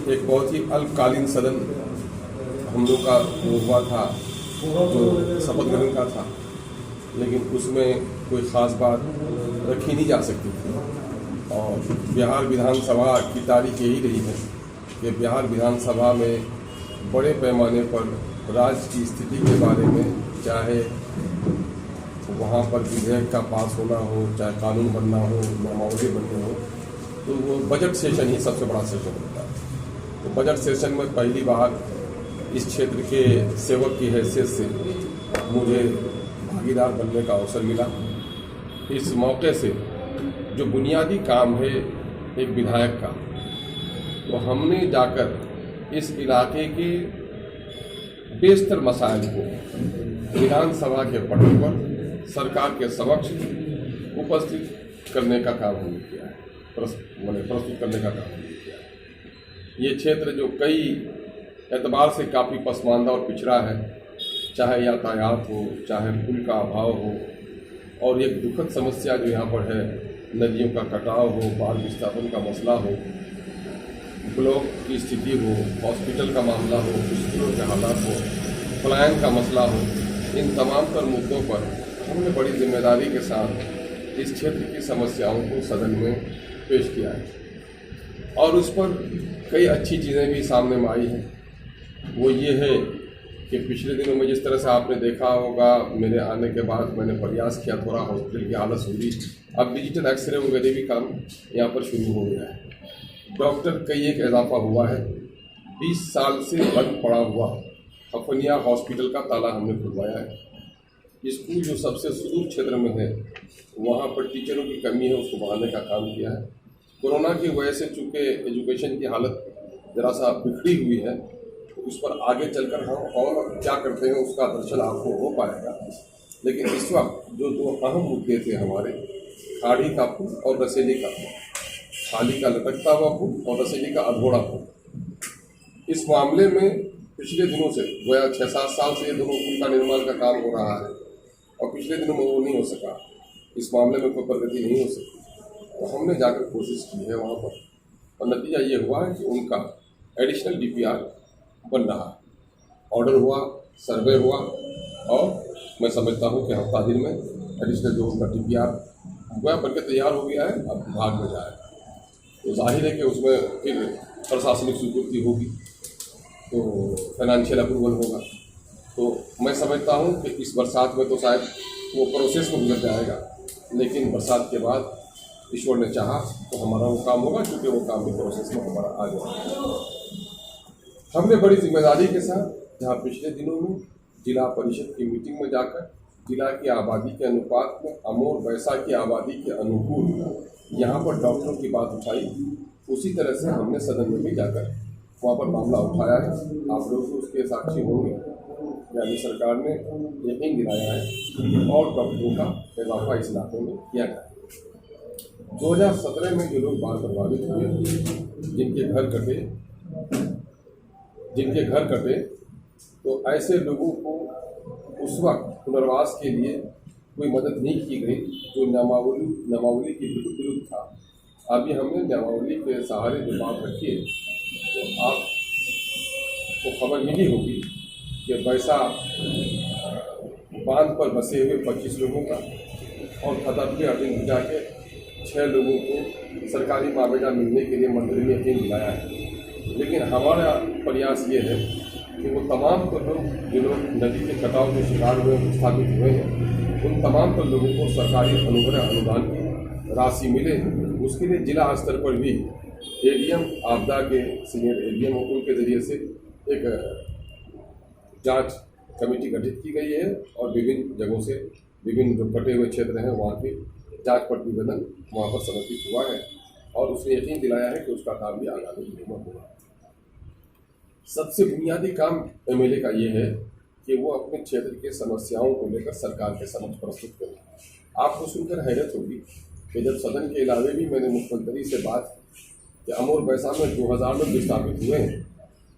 एक बहुत ही अल्पकालीन सदन हम लोग का वो हुआ था, जो शपथ ग्रहण का था, लेकिन उसमें कोई ख़ास बात रखी नहीं जा सकती थी। और बिहार विधानसभा की तारीख यही रही है कि बिहार विधानसभा में बड़े पैमाने पर राज्य की स्थिति के बारे में, चाहे वहाँ पर विधेयक का पास होना हो, चाहे कानून बनना हो, नियमावली बननी हो, तो वो बजट सेशन ही सबसे बड़ा सेशन होता है। तो बजट सेशन में पहली बार इस क्षेत्र के सेवक की हैसियत से मुझे भागीदार बनने का अवसर मिला। इस मौके से जो बुनियादी काम है एक विधायक का, तो हमने जाकर इस इलाके के बेशतर मसाइल को विधानसभा के पटल पर सरकार के समक्ष उपस्थित करने का काम हमने किया है, प्रस्तुत करने का काम हमने किया है। ये क्षेत्र जो कई एतबार से काफ़ी पसमानदा और पिछड़ा है, चाहे यातायात हो, चाहे पुल का अभाव हो, और एक दुखद समस्या जो यहाँ पर है, नदियों का कटाव हो, बाढ़ विस्थापन का मसला हो, ब्लॉक की स्थिति हो, हॉस्पिटल का मामला हो, स्कूलों के हालात हो, पलायन का मसला हो, इन तमाम तर मुद्दों पर हमने बड़ी जिम्मेदारी के साथ इस क्षेत्र की समस्याओं को सदन में पेश किया है। और उस पर कई अच्छी चीज़ें भी सामने में आई हैं। वो ये है कि पिछले दिनों में जिस तरह से आपने देखा होगा, मेरे आने के बाद मैंने प्रयास किया थोड़ा हॉस्पिटल की हालत सुधरी, अब डिजिटल एक्सरे वगैरह भी काम यहाँ पर शुरू हो गया है। डॉक्टर का एक इजाफा हुआ है। 20 साल से बंद पड़ा हुआ हफनिया हॉस्पिटल का ताला हमने खुलवाया है। स्कूल जो सबसे सुदूर क्षेत्र में है, वहाँ पर टीचरों की कमी है, उसको बढ़ाने का काम किया है। कोरोना की वजह से चूँकि एजुकेशन की हालत ज़रा सा बिगड़ी हुई है, तो उस पर आगे चलकर हम और क्या करते हैं उसका दर्शन आपको हो पाएगा। लेकिन इस वक्त जो दो अहम मुद्दे थे हमारे, खाड़ी का पुल और रसेली का पुल, खाड़ी का लटकता हुआ पुल और रसेली का अधोड़ा पुल, इस मामले में पिछले दिनों से गोया 6-7 साल से ये दोनों पुल का निर्माण का काम हो रहा है, और पिछले दिनों में वो नहीं हो सका, इस मामले में कोई प्रगति नहीं हो सकी। तो हमने जाकर कोशिश की है वहाँ पर, और नतीजा ये हुआ है कि उनका एडिशनल DPR बन रहा है। ऑर्डर हुआ, सर्वे हुआ, और मैं समझता हूँ कि हफ्ता दिन में एडिशनल जो उनका DPR हुआ बनकर तैयार हो गया है, अब विभाग में जाएगा। तो जाहिर है कि उसमें फिर प्रशासनिक स्वीकृति होगी, तो फाइनेंशियल अप्रूवल होगा। तो मैं समझता हूँ कि इस बरसात में तो शायद वो प्रोसेस में गुजर जाएगा, लेकिन बरसात के बाद ईश्वर ने चाहा तो हमारा वो काम होगा, क्योंकि वो काम भी प्रोसेस में हमारा आ गया। हमने बड़ी जिम्मेदारी के साथ, जहाँ पिछले दिनों में जिला परिषद की मीटिंग में जाकर जिला की आबादी के अनुपात में अमोर वैसा की आबादी के अनुकूल यहाँ पर डॉक्टरों की बात उठाई, उसी तरह से हमने सदन में भी जाकर वहाँ पर मामला उठाया है। आप लोग तो उसके साक्षी होंगे। राज्य सरकार ने यकीन दिलाया है कि और डॉक्टरों का इजाफा इस इलाके में किया गया। 2017 में जो लोग बाढ़ प्रभावित हुए, जिनके घर कटे, तो ऐसे लोगों को उस वक्त पुनर्वास के लिए कोई मदद नहीं की गई, जो नियमावली के विरुद्ध था। अभी हमने नियमावली के सहारे जो बात रखी है, तो आपको खबर मिली होगी कि वैसा बांध पर बसे हुए 25 लोगों का और खतरनाक अर्जुन भिजा के 6 लोगों को सरकारी मुआवजा मिलने के लिए मंत्री ने यकीन दिलाया है। लेकिन हमारा प्रयास ये है कि वो तमाम तो लोग जो लोग नदी के कटाव के शिकार हुए, विस्थापित हुए हैं, उन तमाम तो लोगों को सरकारी अनुदान की राशि मिले। उसके लिए जिला स्तर पर भी ADM आपदा के सीनियर ADM के जरिए से एक जांच कमेटी गठित की गई है, और विभिन्न जगहों से विभिन्न जो कटे हुए क्षेत्र हैं वहाँ के जांच प्रतिवेदन वहाँ पर समर्पित हुआ है, और उसने यकीन दिलाया है कि उसका काम भी आगामी दिनों में होगा। सबसे बुनियादी काम MLA का ये है कि वो अपने क्षेत्र के समस्याओं को लेकर सरकार के समक्ष प्रस्तुत करें। आपको सुनकर हैरत होगी कि जब सदन के अलावे भी मैंने मुख्यमंत्री से बात कि अमोर वैसा में 2000 लोग विस्थापित हुए हैं,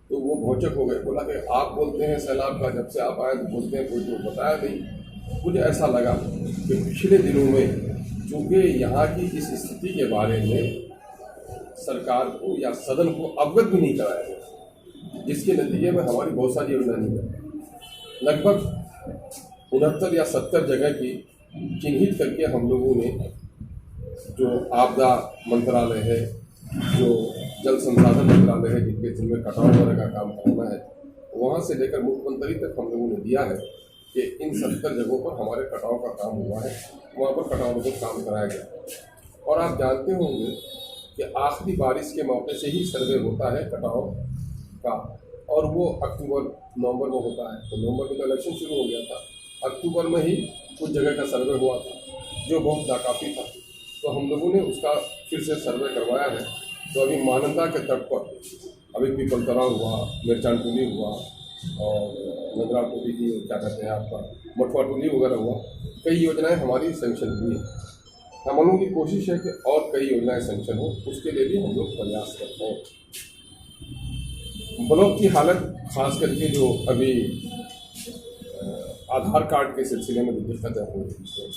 तो वो भौचक हो गए। बोला कि आप बोलते हैं सैलाब का, जब से आप आए तो बोलते हैं, कोई तो बताया नहीं। मुझे ऐसा लगा कि पिछले दिनों में चूँकि यहाँ की इस स्थिति के बारे में सरकार को या सदन को अवगत भी नहीं कराया गया, जिसके नतीजे में हमारी बहुत सारी योजना नहीं है। लगभग 69 या 70 जगह की चिन्हित करके हम लोगों ने, जो आपदा मंत्रालय है, जो जल संसाधन मंत्रालय है, जिनमें कटाव वगैरह का काम कराना है, वहाँ से लेकर मुख्यमंत्री तक हम लोगों ने दिया है कि इन 70 जगहों पर हमारे कटाव का काम हुआ है, वहाँ पर कटाव में काम कराया गया। और आप जानते होंगे कि आखिरी बारिश के मौके से ही सर्वे होता है कटाव का, और वो अक्टूबर नवंबर में होता है। तो नवंबर में तो इलेक्शन शुरू हो गया था, अक्टूबर में ही कुछ जगह का सर्वे हुआ था, जो बहुत नाकाफी था। तो हम लोगों ने उसका फिर से सर्वे करवाया है। तो अभी महानंदा के तट पर अभी पीपलतरा हुआ, मिर्चान टोली हुआ, और नगरा टोली की क्या कहते हैं आपका मठुआ टोली वगैरह हुआ। कई योजनाएं हमारी सेंक्शन हुई हैं। हम लोगों की कोशिश है कि और कई योजनाएं सेंक्शन हो, उसके लिए भी हम लोग प्रयास करते हैं। ब्लॉक की हालत खास करके जो अभी आधार कार्ड के सिलसिले में जो दिक्कतें हो रही है,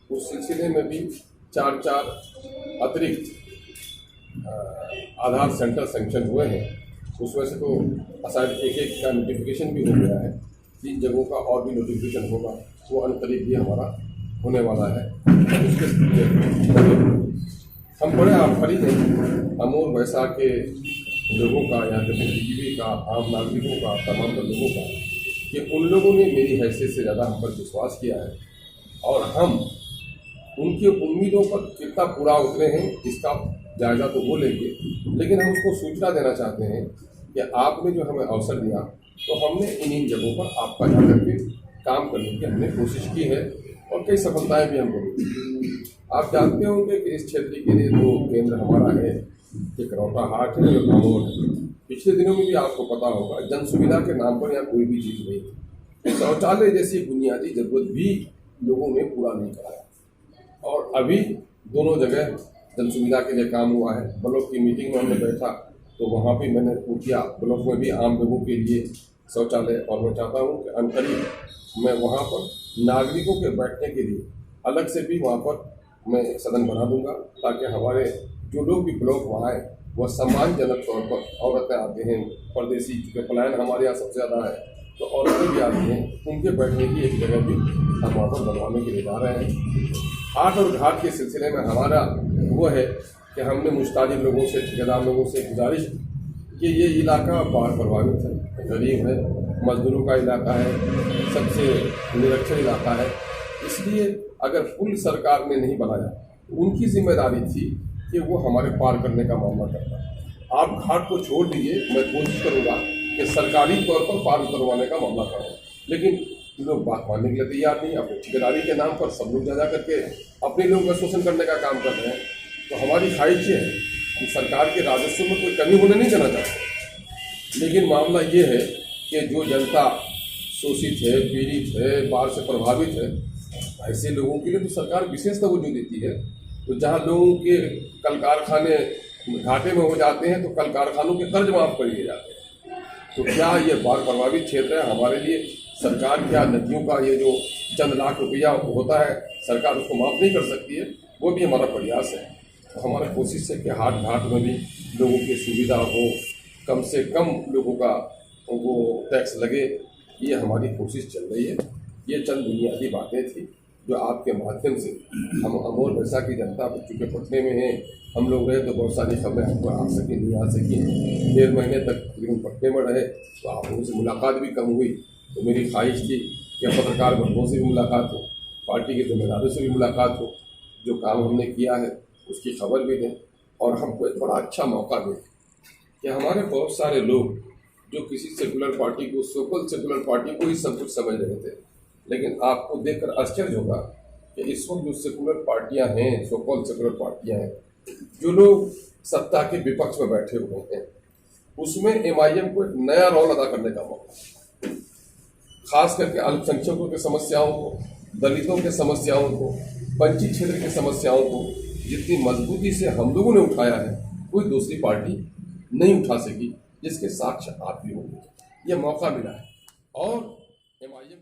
उस सिलसिले में भी 4 अतिरिक्त आधार सेंटर सेंक्शन हुए हैं। उसमें से तो शायद एक का नोटिफिकेशन भी हो गया है, 3 जगहों का और भी नोटिफिकेशन होगा, वो अनकरीब भी हमारा होने वाला है। उसके हम बड़े आभारी हैं अमोर वैसा के लोगों का, यहाँ के बुद्धिजीवी का, आम नागरिकों का, तमाम लोगों का, कि उन लोगों ने मेरी हैसियत से ज़्यादा हम पर विश्वास किया है, और हम उनकी उम्मीदों पर कितना पूरा उतरे हैं इसका जायज़ा तो वो लेंगे। लेकिन हम उसको सूचना देना चाहते हैं कि आपने जो हमें अवसर दिया, तो हमने इन जगहों पर आपका जाकर के काम करने की हमने कोशिश की है, और कई सफलताएं भी हमको मिली। आप जानते होंगे कि इस क्षेत्र के लिए जो केंद्र हमारा है, कि करौटा हाट है और अमोर है। पिछले दिनों में भी आपको पता होगा, जन सुविधा के नाम पर यहाँ कोई भी चीज़ नहीं थी। शौचालय जैसी बुनियादी जरूरत भी लोगों ने पूरा नहीं कराया, और अभी दोनों जगह जन सुविधा के लिए काम हुआ है। ब्लॉक की मीटिंग में हमने बैठा तो वहाँ भी मैंने किया, ब्लॉक में भी आम लोगों के लिए शौचालय, और मैं चाहता हूँ कि अनकरीब मैं वहाँ पर नागरिकों के बैठने के लिए अलग से भी वहाँ पर मैं एक सदन बना दूंगा, ताकि हमारे जो लोग भी ब्लॉक वहाँ आए वह सम्मानजनक तौर पर, औरतें आते हैं, परदेसी, चूँकि पलायन हमारे यहाँ सबसे ज़्यादा है, तो औरतें भी आती हैं, उनके बैठने की एक जगह भी हम वहाँ पर बनवाने के लिए जा रहे हैं। हाट और घाट के सिलसिले में हमारा वो है कि हमने मुस्ताजिर लोगों से, ठेकेदार लोगों से गुजारिश कि ये इलाका बाढ़ प्रभावित है, गरीब है, मजदूरों का इलाका है, सबसे निरक्षर इलाका है, इसलिए अगर पुल सरकार ने नहीं बनाया, उनकी जिम्मेदारी थी कि वो हमारे पार करने का मामला करता। आप घाट को छोड़ दीजिए, मैं कोशिश करूँगा कि सरकारी तौर पर पार करवाने का मामला करूँ, लेकिन लोग बात मानने के लिए तैयार नहीं। अपनी ठेकेदारी के नाम पर सब लोग जा करके अपने लोगों का शोषण करने का काम कर रहे हैं। तो हमारी ख्वाहिश है कि सरकार के राजस्व में कोई कमी होने नहीं देना चाहते, लेकिन मामला ये है कि जो जनता शोषित है, पीड़ित है, बाढ़ से प्रभावित है, ऐसे लोगों के लिए तो सरकार विशेष तवज्जो देती है। तो जहाँ लोगों के कल कारखाने घाटे में हो जाते हैं, तो कल कारखानों के कर्ज माफ कर दिए जाते हैं। तो क्या ये बाढ़ प्रभावित क्षेत्र है, हमारे लिए सरकार क्या नदियों का ये जो चंद लाख रुपया होता है, सरकार उसको माफ़ नहीं कर सकती है, वो भी हमारा प्रयास है। तो हमारा कोशिश है कि हाट घाट में भी लोगों की सुविधा हो, कम से कम लोगों का वो टैक्स लगे, ये हमारी कोशिश चल रही है। ये चंद बुनियादी बातें थी जो आपके माध्यम से हम अमोर वैसा की जनता, चूँकि पटने में हैं हम लोग रहे, तो बहुत सारी खबरें हम पर आ सकी, नहीं आ सकी। 1.5 महीने तक लेकिन पटने में रहे, तो आप लोगों से मुलाकात भी कम हुई। तो मेरी ख्वाहिश थी कि पत्रकार बंधुओं से भी मुलाकात हो, पार्टी के जिम्मेदारों से भी मुलाकात हो, जो काम हमने किया है उसकी खबर भी दें, और हमको एक बड़ा अच्छा मौका दें कि हमारे बहुत सारे लोग जो किसी सेकुलर पार्टी को, सोकल सेकुलर पार्टी को ही सब कुछ समझ रहे थे, लेकिन आपको देखकर आश्चर्य होगा कि इस वक्त जो सेकुलर पार्टियां हैं, सोकल सेकुलर पार्टियां हैं, जो लोग सत्ता के विपक्ष में बैठे हुए हैं, उसमें MIM को एक नया रोल अदा करने का मौका, खास करके अल्पसंख्यकों की समस्याओं को, दलितों की समस्याओं को, वंचित क्षेत्र की समस्याओं को जितनी मजबूती से हम लोगों ने उठाया है, कोई दूसरी पार्टी नहीं उठा सकी, जिसके साक्ष्य आप भी होंगे। यह मौका मिला है, और MIM